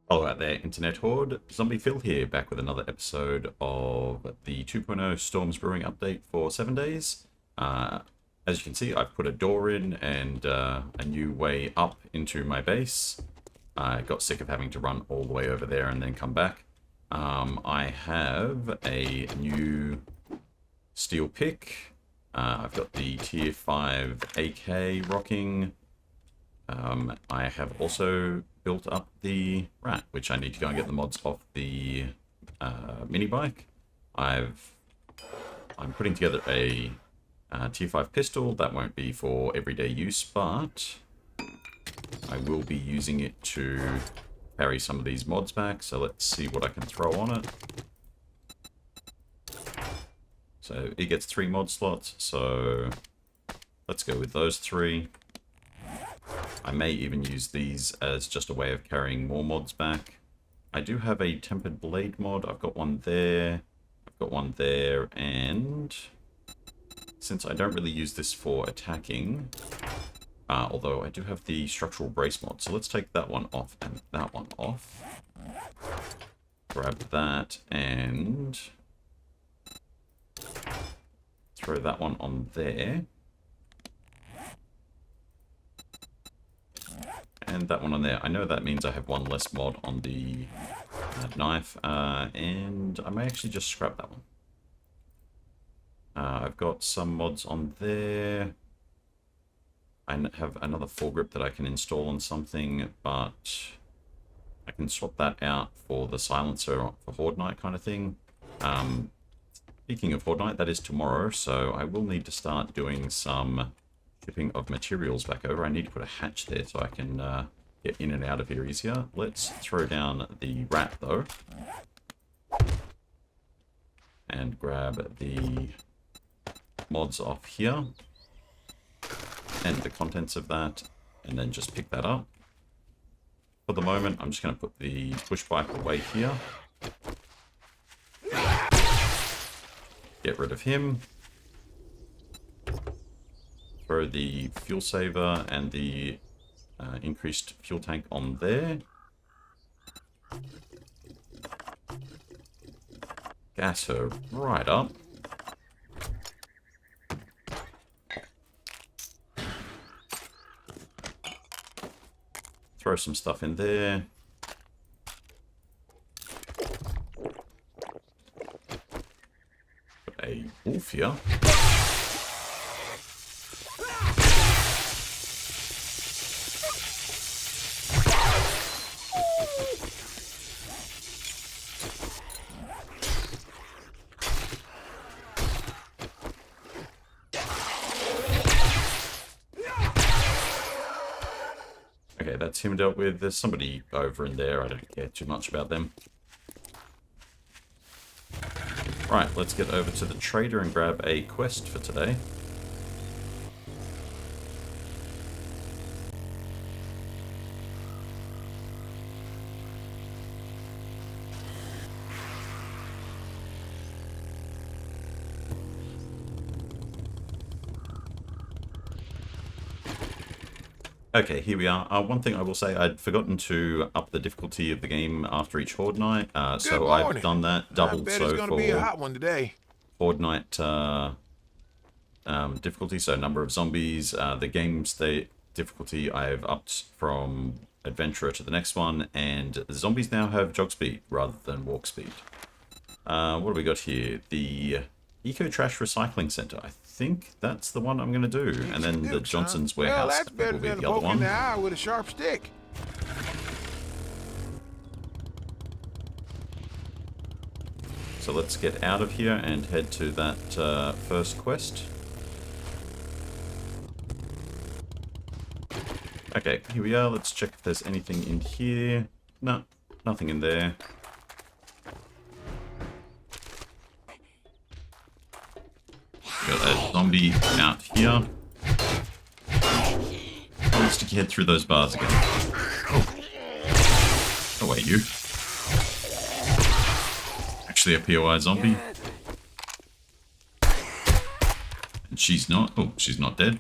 Hello out there, Internet Hoard. ZombiePhill here, back with another episode of the 2.0 Storms Brewing update for 7 days. As you can see, I've put a door in and a new way up into my base. I got sick of having to run all the way over there and then come back. I have a new steel pick. I've got the tier 5 AK rocking. I have also built up the rat, which I need to go and get the mods off the mini bike. I'm putting together a tier 5 pistol. That won't be for everyday use, but I will be using it to carry some of these mods back. So let's see what I can throw on it. So it gets 3 mod slots, so let's go with those 3. I may even use these as just a way of carrying more mods back. I do have a tempered blade mod. I've got one there. I've got one there. And since I don't really use this for attacking, although I do have the structural brace mod. So let's take that one off and that one off. Grab that and throw that one on there. And that one on there. I know that means I have one less mod on the knife, and I may actually just scrap that one. I've got some mods on there. I have another foregrip that I can install on something, but I can swap that out for the silencer for Hoard Night kind of thing. Speaking of Hoard Night, that is tomorrow, so I will need to start doing some shipping of materials back over. I need to put a hatch there so I can get in and out of here easier. Let's throw down the rat though. And grab the mods off here. And the contents of that. And then just pick that up. For the moment, I'm just going to put the push bike away here. Get rid of him. Throw the fuel saver and the increased fuel tank on there. Gas her right up. Throw some stuff in there. Put a wolf here. Okay, that's him dealt with. There's somebody over in there. I don't care too much about them. Right, let's get over to the trader and grab a quest for today. Okay, here we are. One thing I will say, I'd forgotten to up the difficulty of the game after each Hoard Night, so I've done that doubled. So it's gonna be a hot one today. Hoard Night difficulty, so number of zombies, the game state difficulty I've upped from Adventurer to the next one, and the zombies now have jog speed rather than walk speed. What do we got here? The Eco Trash Recycling Center. I think that's the one I'm going to do. And then the Johnson's Warehouse, well, that's better will be than the other one. In the eye with a sharp stick. So let's get out of here and head to that first quest. Okay, here we are. Let's check if there's anything in here. No, nothing in there. Got a zombie out here. I'll stick your head through those bars again. Oh. Oh, wait, you. Actually a POI zombie. And she's not. Oh, she's not dead.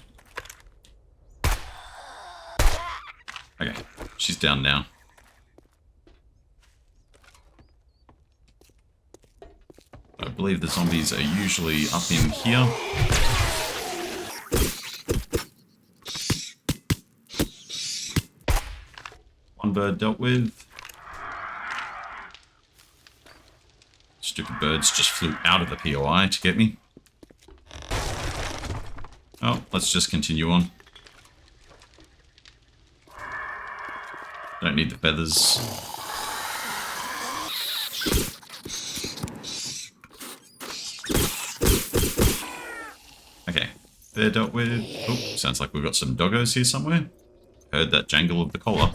Okay, she's down now. believe the zombies are usually up in here. One bird dealt with. Stupid birds just flew out of the POI to get me. Oh, let's just continue on. Don't need the feathers. Okay, they're dealt with. Oh, sounds like we've got some doggos here somewhere. Heard that jangle of the collar.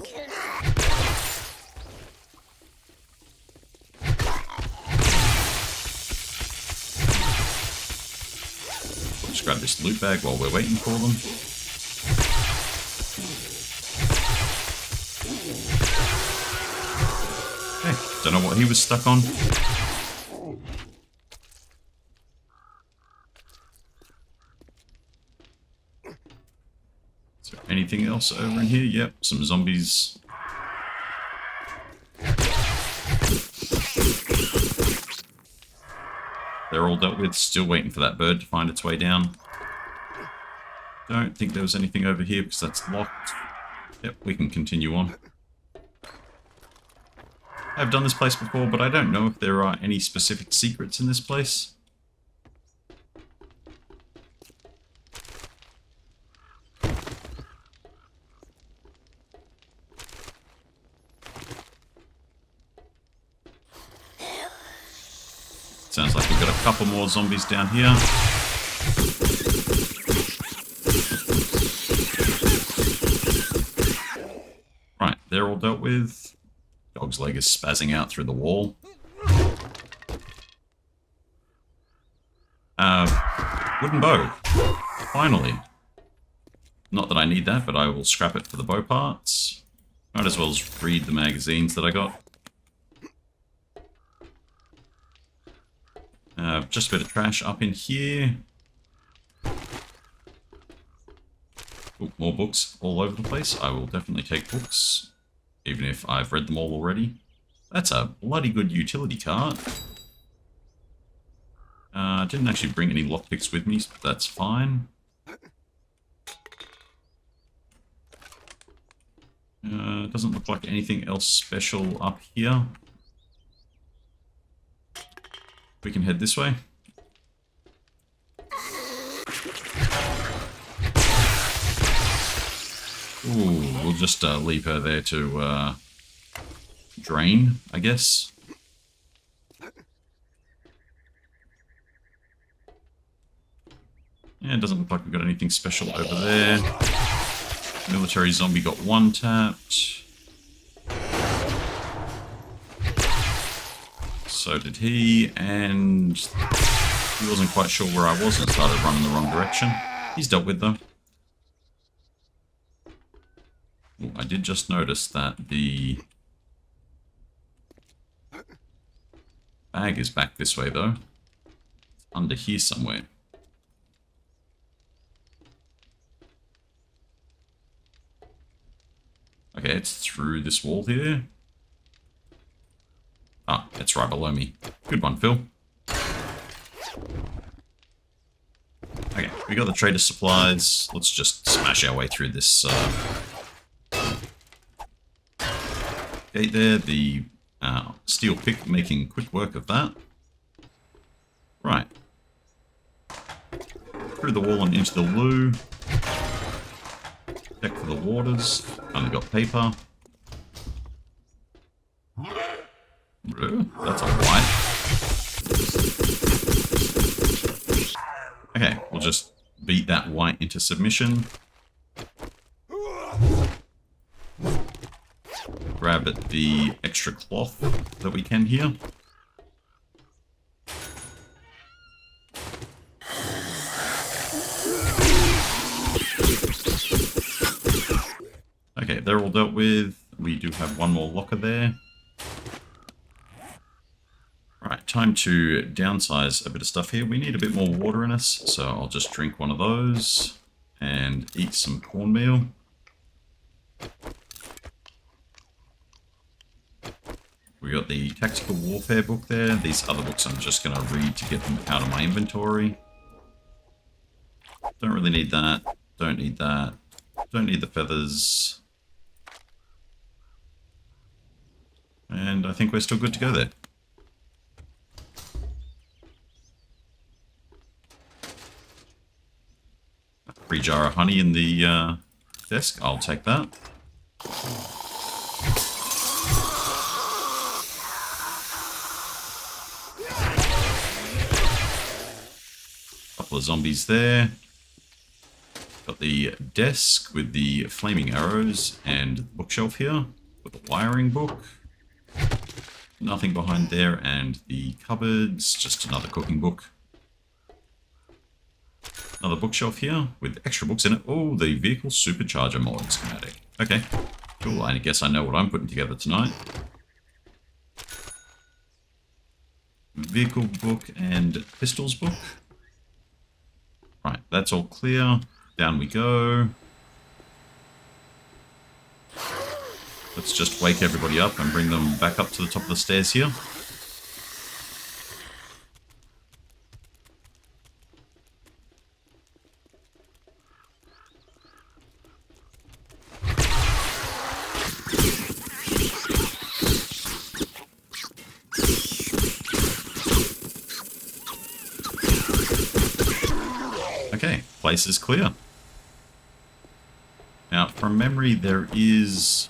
Let's grab this loot bag while we're waiting for them. Okay, don't know what he was stuck on. Is there anything else over in here? Yep, some zombies. They're all dealt with, still waiting for that bird to find its way down. Don't think there was anything over here because that's locked. Yep, we can continue on. I've done this place before, but I don't know if there are any specific secrets in this place. Sounds like we've got a couple more zombies down here. Right, they're all dealt with. Dog's leg is spazzing out through the wall. Wooden bow. Finally. Not that I need that, but I will scrap it for the bow parts. Might as well as read the magazines that I got. Just a bit of trash up in here. Ooh, more books all over the place. I will definitely take books, even if I've read them all already. That's a bloody good utility cart. Didn't actually bring any lockpicks with me, so that's fine. Doesn't look like anything else special up here. We can head this way. Ooh, we'll just leave her there to drain, I guess. Yeah, it doesn't look like we've got anything special over there. Military zombie got one tapped. So did he, and he wasn't quite sure where I was and started running the wrong direction. He's dealt with though. Ooh, I did just notice that the bag is back this way though. It's under here somewhere. Okay, it's through this wall here. Ah, it's right below me. Good one, Phill. Okay, we got the trader supplies. Let's just smash our way through this gate there. The steel pick making quick work of that. Right. Through the wall and into the loo. Check for the waters. Only got paper. That's a white. Okay, we'll just beat that white into submission. Grab at the extra cloth that we can here. Okay, they're all dealt with. We do have one more locker there. Right, time to downsize a bit of stuff here. We need a bit more water in us, so I'll just drink one of those and eat some We got the Tactical Warfare book there. These other books I'm just going to read to get them out of my inventory. Don't really need that. Don't need that. Don't need the feathers. And I think we're still good to go there. A free jar of honey in the desk. I'll take that. Couple of zombies there. Got the desk with the flaming arrows and the bookshelf here with the wiring book. Nothing behind there, and the cupboards, just another cooking book. Another bookshelf here with extra books in it. Oh, the vehicle supercharger mod schematic. Okay, cool. I guess I know what I'm putting together tonight. Vehicle book and pistols book. Right, that's all clear. Down we go. Let's just wake everybody up and bring them back up to the top of the stairs here. Okay, place is clear. Now, from memory, there is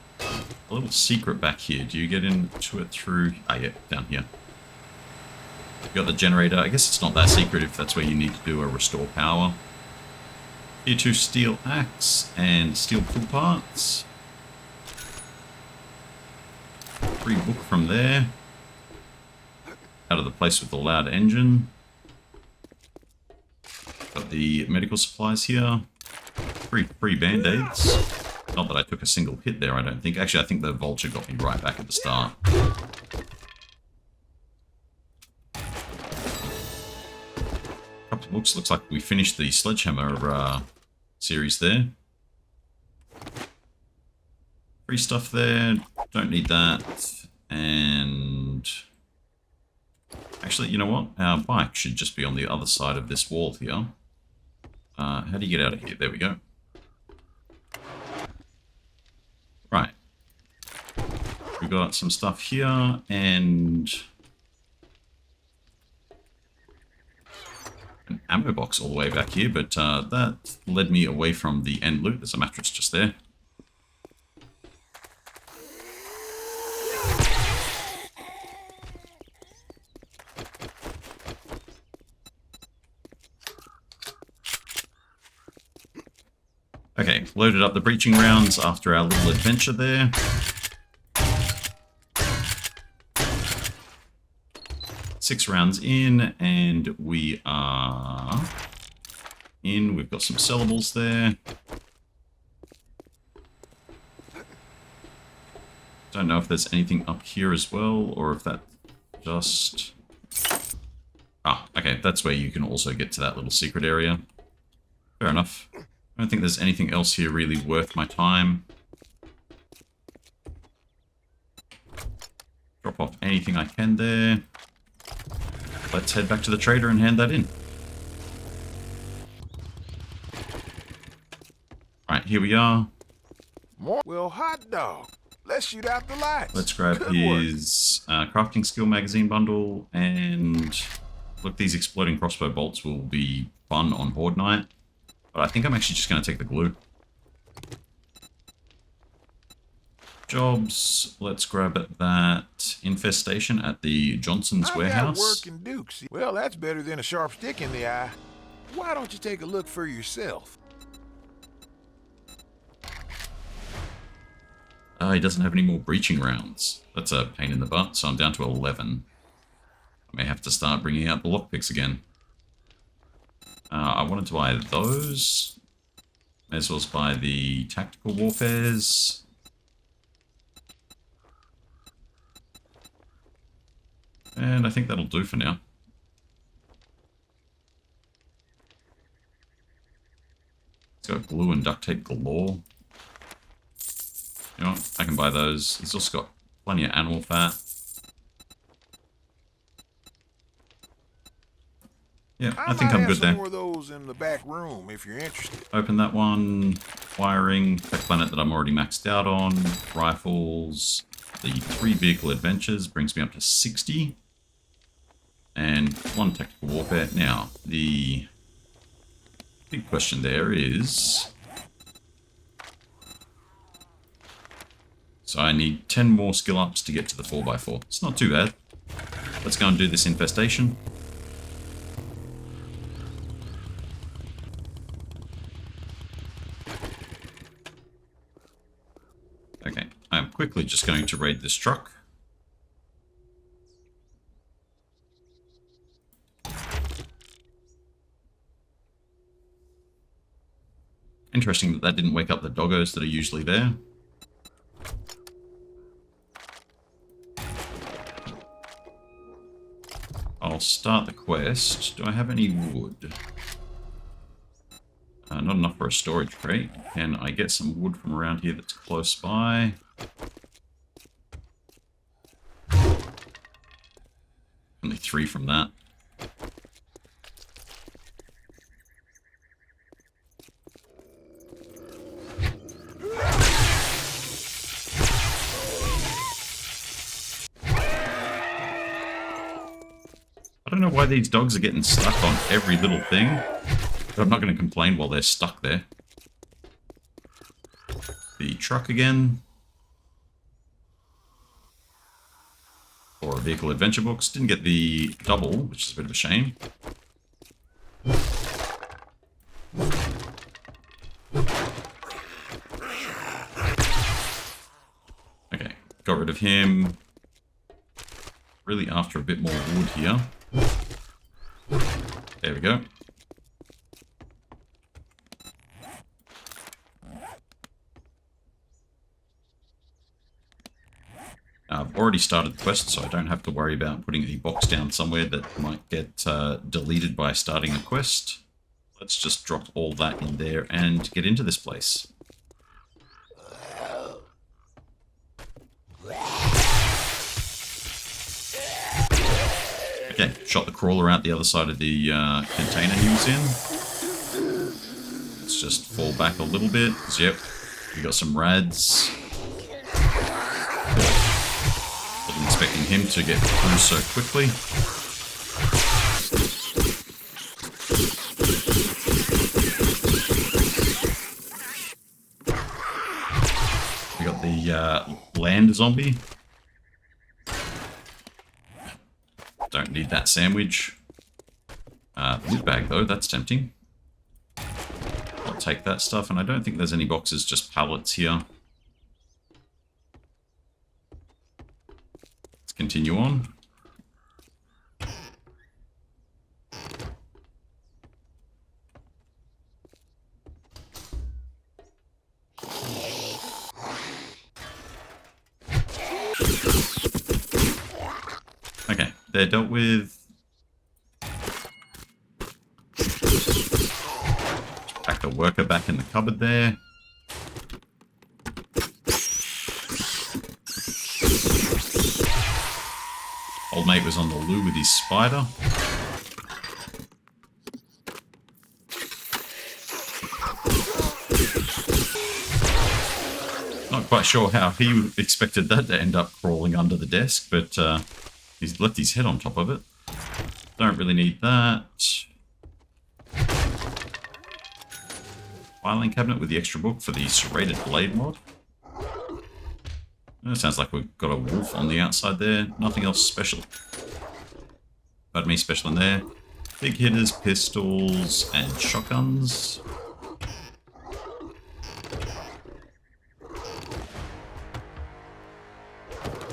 a little secret back here. Do you get into it through... Ah, yeah, down here. You've got the generator. I guess it's not that secret if that's where you need to do a restore power. Tier 2 steel axe and steel tool parts. Free book from there. Out of the place with the loud engine. Got the medical supplies here. Free band-aids. Not that I took a single hit there, I don't think. Actually, I think the vulture got me right back at the start. Couple of books. Looks like we finished the Sledgehammer series there. Free stuff there. Don't need that. And... actually, you know what? Our bike should just be on the other side of this wall here. How do you get out of here? There we go. Right. We got some stuff here, and an ammo box all the way back here, but that led me away from the end loot. There's a mattress just there. Okay, loaded up the breaching rounds after our little adventure there. Six rounds in, and we are in. We've got some sellables there. Don't know if there's anything up here as well, or if that just... Ah, okay, that's where you can also get to that little secret area. Fair enough. I don't think there's anything else here really worth my time. Drop off anything I can there. Let's head back to the trader and hand that in. Right, here we are. Well, hot dog. Let's shoot out the lights. Let's grab his crafting skill magazine bundle, and look, these exploding crossbow bolts will be fun on Hoard night. But I think I'm actually just going to take the glue. Jobs. Let's grab that infestation at the Johnson's warehouse. Working Dukes. Well, that's better than a sharp stick in the eye. Why don't you take a look for yourself? He doesn't have any more breaching rounds. That's a pain in the butt, so I'm down to 11. I may have to start bringing out the lockpicks again. I wanted to buy those. May as well as buy the tactical warfares. And I think that'll do for now. It's got glue and duct tape galore. You know what? I can buy those. He's also got Plenty of animal fat. Yeah, I think I'm good there. More of those in the back room if you're interested. Open that one. Wiring. Tech planet that I'm already maxed out on. Rifles. The 3 vehicle adventures brings me up to 60. And 1 tactical warfare. Now, the big question there is... So I need 10 more skill ups to get to the 4x4. It's not too bad. Let's go and do this infestation. Okay, I'm quickly just going to raid this truck. Interesting that that didn't wake up the doggos that are usually there. I'll start the quest. Do I have any wood? Not enough for a storage crate. Can I get some wood from around here that's close by? Only 3 from that. I don't know why these dogs are getting stuck on every little thing, but I'm not going to complain while they're stuck there. The truck again. Or vehicle adventure books. Didn't get the double, which is a bit of a shame. Okay, got rid of him. Really after a bit more wood here. There we go. I've already started the quest, so I don't have to worry about putting a box down somewhere that might get deleted by starting a quest. Let's just drop all that in there and get into this place. Okay, shot the crawler out the other side of the container he was in. Let's just fall back a little bit, because yep, we got some rads. Wasn't expecting him to get through so quickly. We got the land zombie. Don't need that sandwich. Loot bag though, that's tempting. I'll take that stuff, and I don't think there's any boxes, just pallets here. Let's continue on. Okay, they're dealt with. Pack the worker back in the cupboard there. Old mate was on the loo with his spider. Not quite sure how he expected that to end up crawling under the desk, but he's left his head on top of it. Don't really need that. Filing cabinet with the extra book for the serrated blade mod. It sounds like we've got a wolf on the outside there. Nothing else special. Pardon me, special in there. Big hitters, pistols, and shotguns.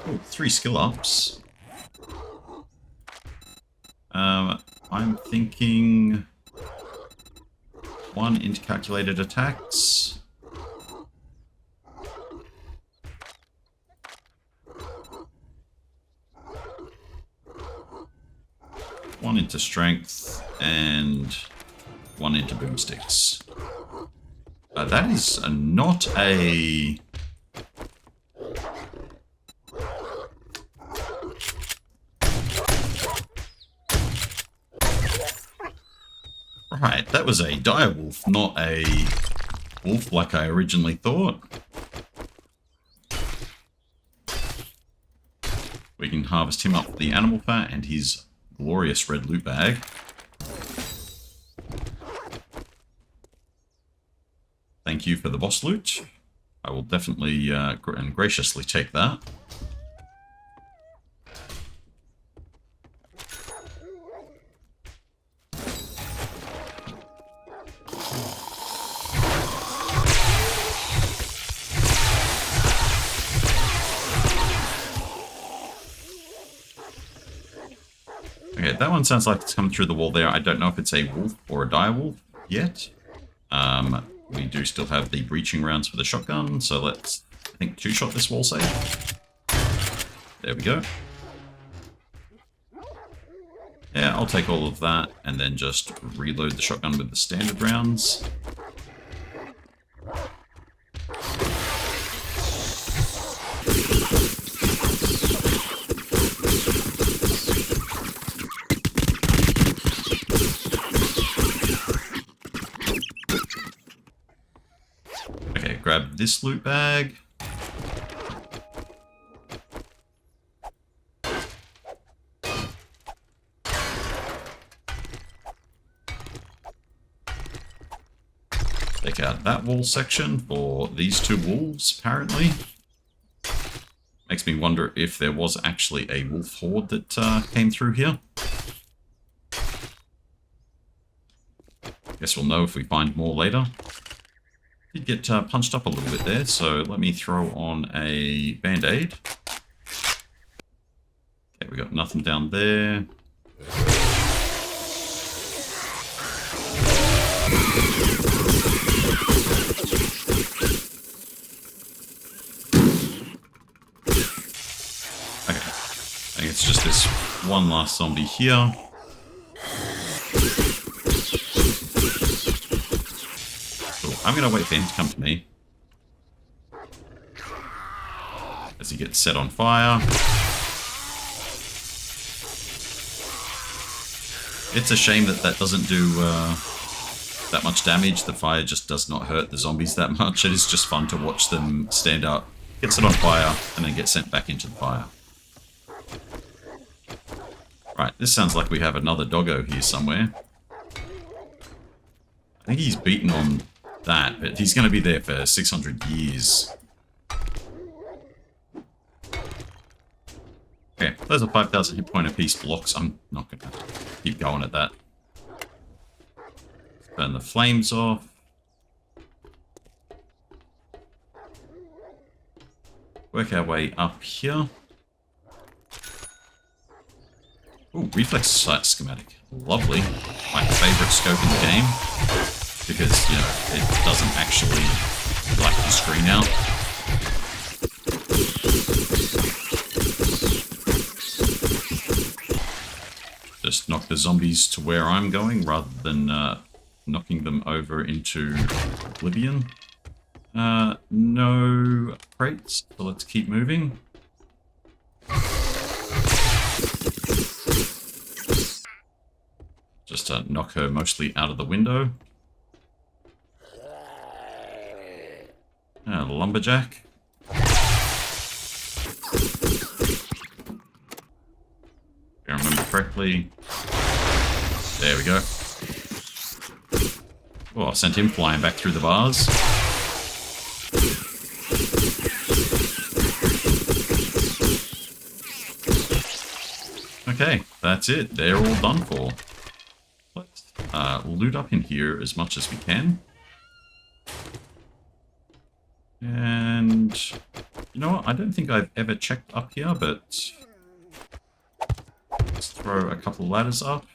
Oh, 3 skill ups. I'm thinking 1 into calculated attacks. One into strength and 1 into boomsticks. That is not a Alright, that was a dire wolf, not a wolf like I originally thought. We can harvest him up the animal fat and his glorious red loot bag. Thank you for the boss loot. I will definitely and graciously take that. Okay, that one sounds like it's come through the wall there. I don't know if it's a wolf or a dire wolf yet. We do still have the breaching rounds for the shotgun, so let's, I think, two-shot this wall safe. There we go. Yeah, I'll take all of that and then just reload the shotgun with the standard rounds. Okay, grab this loot bag. Take out that wall section for these two wolves, apparently. Makes me wonder if there was actually a wolf horde that came through here. Guess we'll know if we find more later. Did get punched up a little bit there, so let me throw on a band-aid. Okay, we got nothing down there. Okay, I think it's just this one last zombie here. I'm going to wait for him to come to me. As he gets set on fire. It's a shame that that doesn't do that much damage. The fire just does not hurt the zombies that much. It is just fun to watch them stand up, get set on fire, and then get sent back into the fire. Right, this sounds like we have another doggo here somewhere. I think he's beaten on that, but he's going to be there for 600 years. Okay, those are 5,000 hit point apiece blocks. I'm not going to keep going at that. Burn the flames off. Work our way up here. Ooh, reflex sight schematic. Lovely. My favorite scope in the game. Because, you know, it doesn't actually black the screen out. Just knock the zombies to where I'm going rather than knocking them over into oblivion. No crates, so let's keep moving. Just knock her mostly out of the window. Lumberjack. If I remember correctly. There we go. Oh, I sent him flying back through the bars. Okay, that's it. They're all done for. Let's loot up in here as much as we can. And you know what? I don't think I've ever checked up here, but let's throw a couple ladders up.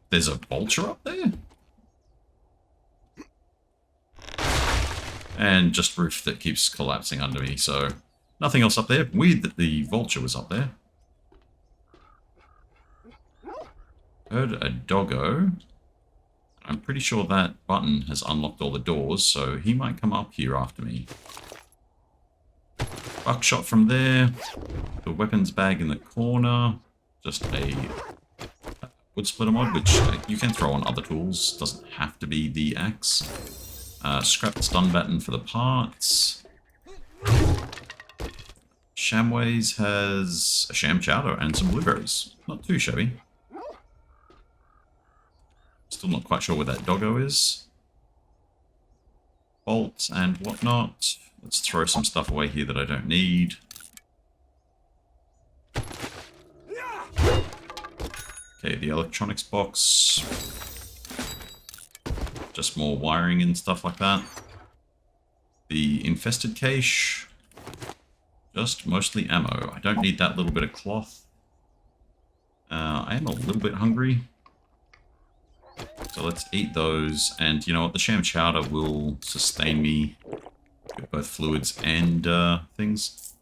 There's a vulture up there? And just roof that keeps collapsing under me, so nothing else up there. Weird that the vulture was up there. Heard a doggo. I'm pretty sure that button has unlocked all the doors, so he might come up here after me. Buckshot from there. The weapons bag in the corner. Just a wood splitter mod, which you can throw on other tools. Doesn't have to be the axe. Scrap the stun baton for the parts. Shamways has a sham chowder and some blueberries. Not too shabby. Still not quite sure what that doggo is. Bolts and whatnot. Let's throw some stuff away here that I don't need. Okay, the electronics box. Just more wiring and stuff like that. The infested cache. Just mostly ammo. I don't need that little bit of cloth. I am a little bit hungry. So let's eat those. And you know what? The sham chowder will sustain me with both fluids and things.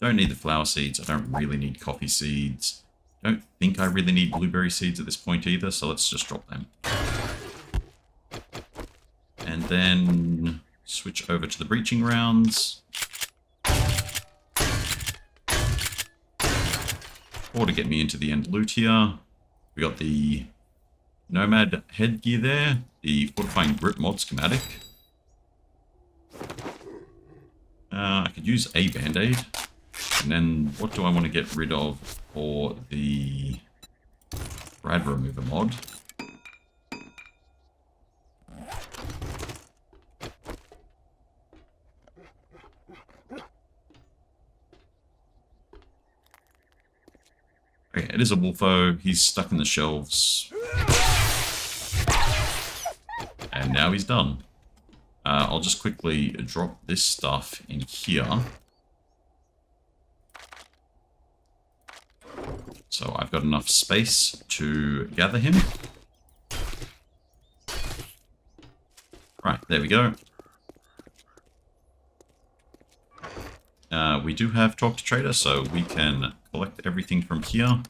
Don't need the flower seeds. I don't really need coffee seeds. Don't think I really need blueberry seeds at this point either, so let's just drop them. And then switch over to the breaching rounds. Or to get me into the end loot here. We got the Nomad headgear there, the fortifying grip mod schematic. I could use a band-aid. And then what do I want to get rid of for the rad remover mod? Okay, it is a wolfo. He's stuck in the shelves. And now he's done. I'll just quickly drop this stuff in here. So I've got enough space to gather him. Right, there we go. We do have Talk to Trader, so we can collect everything from here.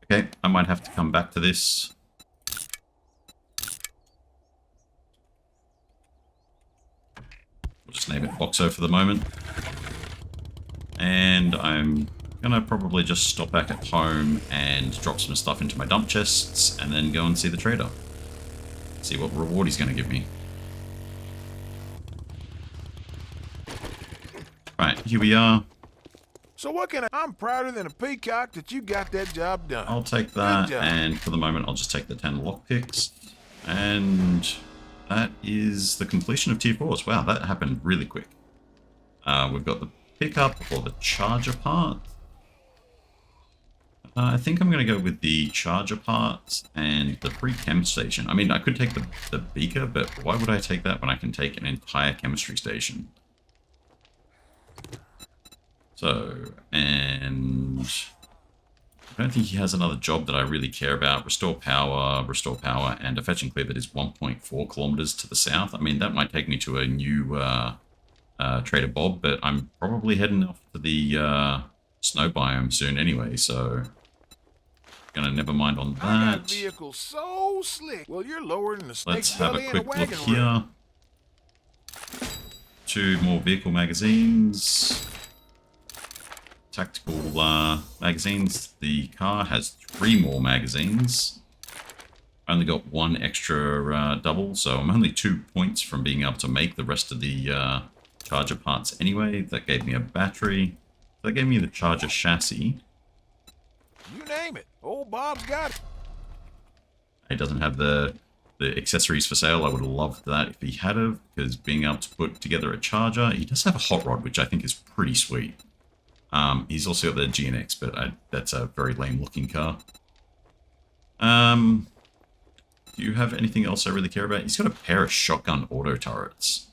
Okay, I might have to come back to this. We'll just name it Boxo for the moment. And I'm gonna probably just stop back at home and drop some stuff into my dump chests and then go and see the trader. See what reward he's gonna give me. Right, here we are. So what can I'm prouder than a peacock that you got that job done. I'll take that, and for the moment I'll just take the 10 lockpicks. And that is the completion of tier 4s. Wow, that happened really quick. We've got the pickup or the charger part. I think I'm going to go with the charger part and the free chem station. I mean, I could take the beaker, but why would I take that when I can take an entire chemistry station? So, and I don't think he has another job that I really care about. Restore power, and a fetch and clear that is 1.4 kilometers to the south. I mean, that might take me to a new Trader Bob, but I'm probably heading off to the snow biome soon anyway, so gonna never mind on that. I got vehicles so slick. Well, you're lower than the Let's snake's have a belly in quick look wagon here. 2 more vehicle magazines. Tactical magazines. The car has 3 more magazines. I only got 1 extra double, so I'm only 2 points from being able to make the rest of the charger parts anyway. That gave me a battery. That gave me the charger chassis. You name it. Old Bob's got it. It doesn't have the accessories for sale. I would have loved that if he had of, because being able to put together a charger. He does have a hot rod, which I think is pretty sweet. He's also got the GNX, but that's a very lame looking car. Do you have anything else I really care about? He's got a pair of shotgun auto turrets.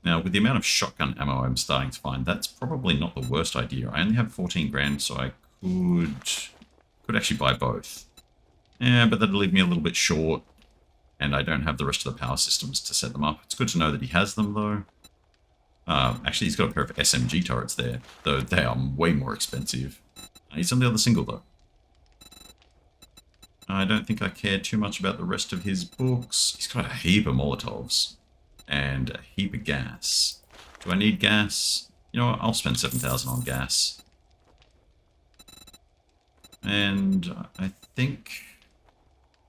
Now, with the amount of shotgun ammo I'm starting to find, that's probably not the worst idea. I only have 14 grand, so I could actually buy both. Yeah, but that'd leave me a little bit short, and I don't have the rest of the power systems to set them up. It's good to know that he has them, though. Actually, he's got a pair of SMG turrets there, though they are way more expensive. He's on the other single, though. I don't think I care too much about the rest of his books. He's got a heap of Molotovs and a heap of gas. Do I need gas? You know what? I'll spend 7,000 on gas. And I think,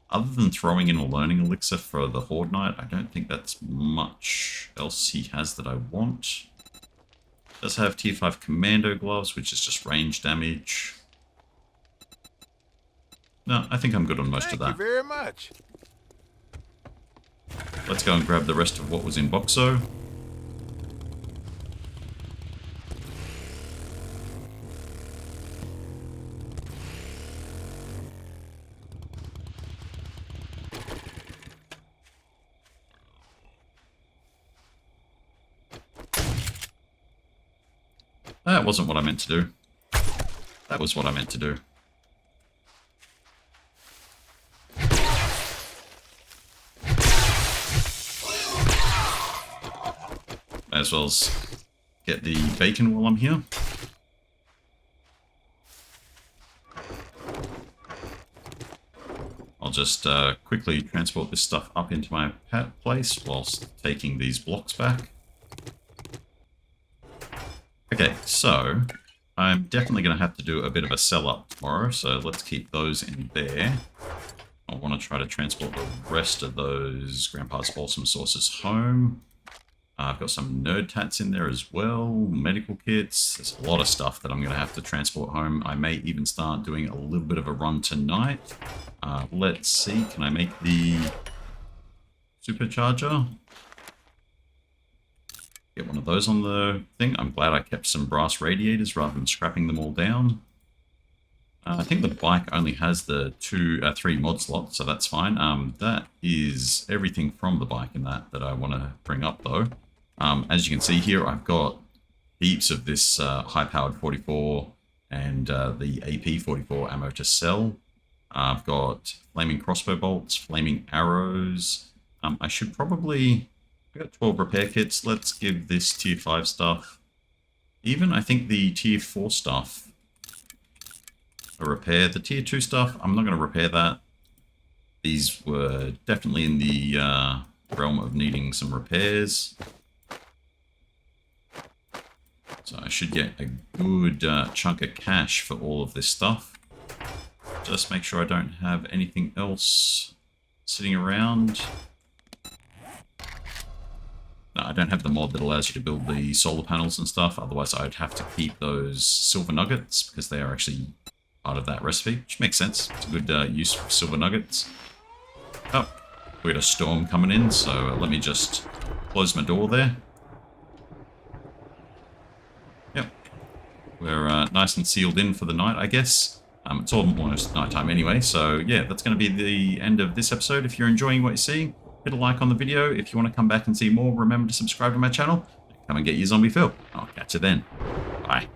other than throwing in a learning elixir for the Hoard Knight, I don't think that's much else he has that I want. Does have tier 5 commando gloves, which is just range damage. No, I think I'm good on most of that. Thank you very much. Let's go and grab the rest of what was in Boxo. That wasn't what I meant to do. That was what I meant to do. May as well as get the bacon while I'm here. I'll just quickly transport this stuff up into my place whilst taking these blocks back. Okay, so I'm definitely going to have to do a bit of a sell up tomorrow, so let's keep those in there. I want to try to transport the rest of those Grandpa's Balsam Sauces home. I've got some nerd tats in there as well, medical kits. There's a lot of stuff that I'm going to have to transport home. I may even start doing a little bit of a run tonight. Let's see, can I make the supercharger? Get one of those on the thing. I'm glad I kept some brass radiators rather than scrapping them all down. I think the bike only has the 3 mod slots, so that's fine. That is everything from the bike in that I want to bring up though. As you can see here, I've got heaps of this high-powered 44 and the AP 44 ammo to sell. I've got flaming crossbow bolts, flaming arrows. I should probably... I got 12 repair kits. Let's give this tier 5 stuff. Even, I think the tier 4 stuff a repair. The tier 2 stuff, I'm not going to repair that. These were definitely in the realm of needing some repairs. So I should get a good chunk of cash for all of this stuff. Just make sure I don't have anything else sitting around. No, I don't have the mod that allows you to build the solar panels and stuff. Otherwise, I'd have to keep those silver nuggets because they are actually part of that recipe, which makes sense. It's a good use for silver nuggets. Oh, we got a storm coming in, so let me just close my door there. Yep. We're nice and sealed in for the night, I guess. It's almost nighttime anyway, so yeah, that's going to be the end of this episode. If you're enjoying what you're seeing, hit a like on the video. If you want to come back and see more, remember to subscribe to my channel. Come and get your zombie Phill. I'll catch you then. Bye.